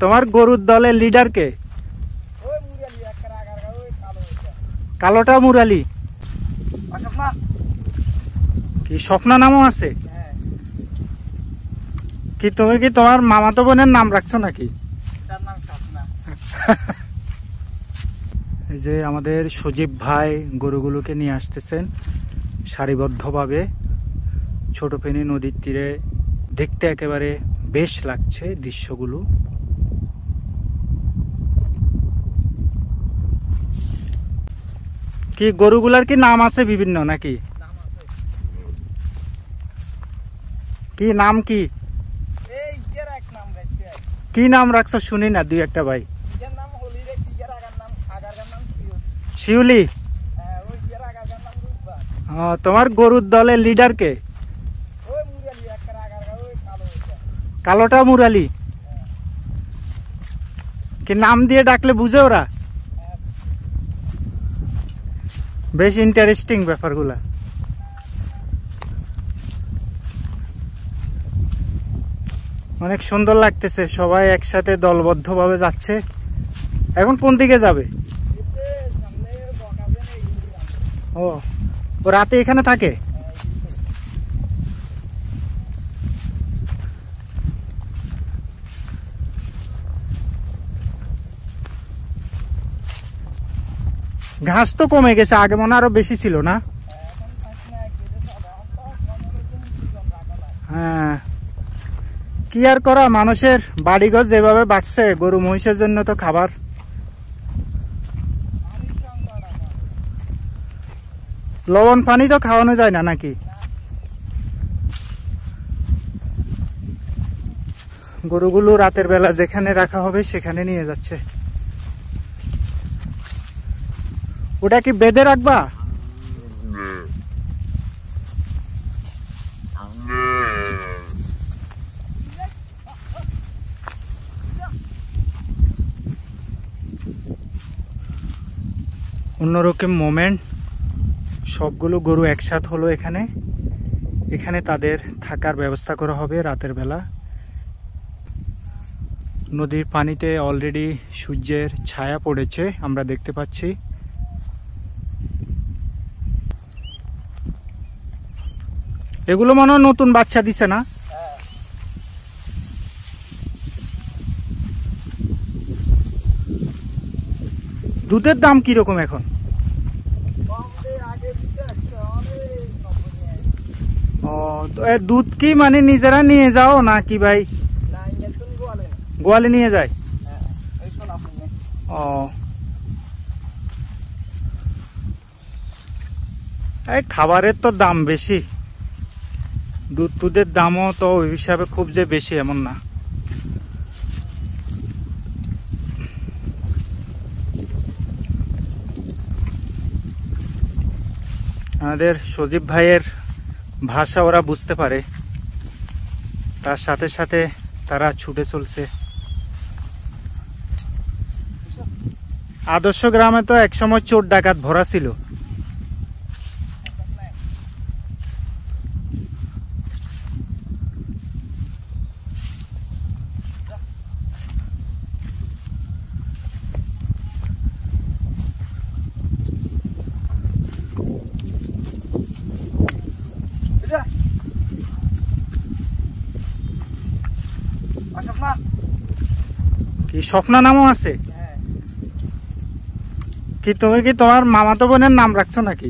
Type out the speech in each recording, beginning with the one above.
তোমার গরুর দলের লিডার কে? কালোটা মুরালি। কি স্বপ্না নামও আছে? কি তুমি কি তোমার মামাতো বোনের নাম রাখছো নাকি? এই যে আমাদের সজীব ভাই গরুগুলোকে নিয়ে আসতেছেন সারিবদ্ধভাবে ছোট ফেনী নদীর তীরে। দেখতে একেবারে বেশ লাগছে দৃশ্যগুলো। কি গরুগুলার কি নাম আছে বিভিন্ন নাকি? কি নাম কি? কি নাম রাখছো শুনি না দুই একটা ভাই। শিউলি। তোমার গরুর দলের লিডার কে? কালোটা মুরালি। কি নাম দিয়ে ডাকলে বুঝে ওরা? বেশ ইন্টারেস্টিং ব্যাপারগুলা। অনেক সুন্দর লাগতেছে, সবাই একসাথে দলবদ্ধভাবে যাচ্ছে। এখন কোন দিকে যাবে? ও রাতে এখানে থাকে? ঘাস তো কমে গেছে, আগে মনে আরো বেশি ছিল না? হ্যাঁ, কি আর করা, মানুষের বাড়িঘর যেভাবে বাড়ছে, গরু মহিষের জন্য তো খাবার। লবণ পানি তো খাওয়ানো যায় না নাকি? গরুগুলো রাতের বেলা যেখানে রাখা হবে সেখানে নিয়ে যাচ্ছে। ওটা কি বেঁধে রাখবা? অন্যরকম মোমেন্ট। সবগুলো গরু একসাথ হলো এখানে। এখানে তাদের থাকার ব্যবস্থা করা হবে রাতের বেলা। নদীর পানিতে অলরেডি সূর্যের ছায়া পড়েছে, আমরা দেখতে পাচ্ছি। এগুলো মনে হয় নতুন বাচ্চা দিছে না? দুধের দাম কিরকম এখন? দুধ কি মানে নিজেরা নিয়ে যাও না কি ভাই? গোয়ালে নিয়ে যায়। খাবারের তো দাম বেশি, দুধের দামও তো ওই হিসাবে খুব যে বেশি এমন না। আমাদের সজীব ভাইয়ের ভাষা ওরা বুঝতে পারে, তার সাথে সাথে তারা ছুটে চলছে। আদর্শ গ্রামে তো একসময় চোর ডাকাত ভরা ছিল। কি স্বপ্না নামও আছে? কি তুমি কি তোমার মামাতো বোনের নাম রাখছো নাকি?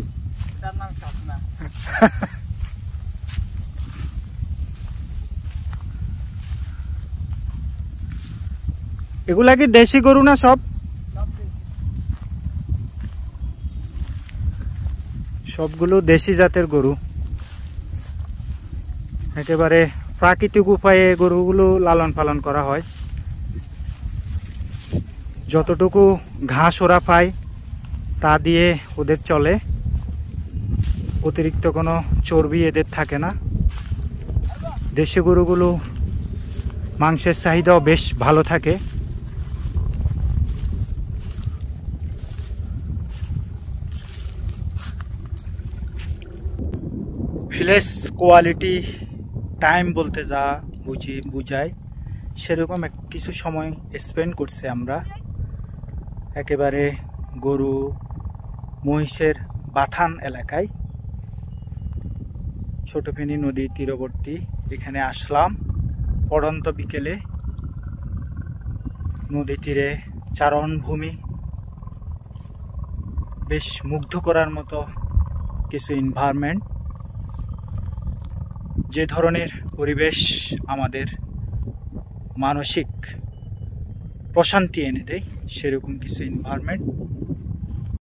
এগুলা কি দেশি গরু না সব? সবগুলো দেশি জাতের গরু। একেবারে প্রাকৃতিক উপায়ে গরুগুলো লালন পালন করা হয়। যতটুকু ঘাস ওরা পায় তা দিয়ে ওদের চলে, অতিরিক্ত কোনো চর্বি এদের থাকে না। দেশি গরুগুলো মাংসের চাহিদাও বেশ ভালো থাকে। ভিলেজ কোয়ালিটি টাইম বলতে যা বুঝায় সেরকম কিছু সময় স্পেন্ড করছি আমরা একেবারে গরু মহিষের বাথান এলাকায়, ছোট ফেনী নদী তীরবর্তী। এখানে আসলাম পড়ন্ত বিকেলে, নদী তীরে চারণভূমি, বেশ মুগ্ধ করার মতো কিছু এনভায়রনমেন্ট। যে ধরনের পরিবেশ আমাদের মানসিক প্রশান্তি এনে দেয়, সেরকম কিছু এনভায়রনমেন্ট।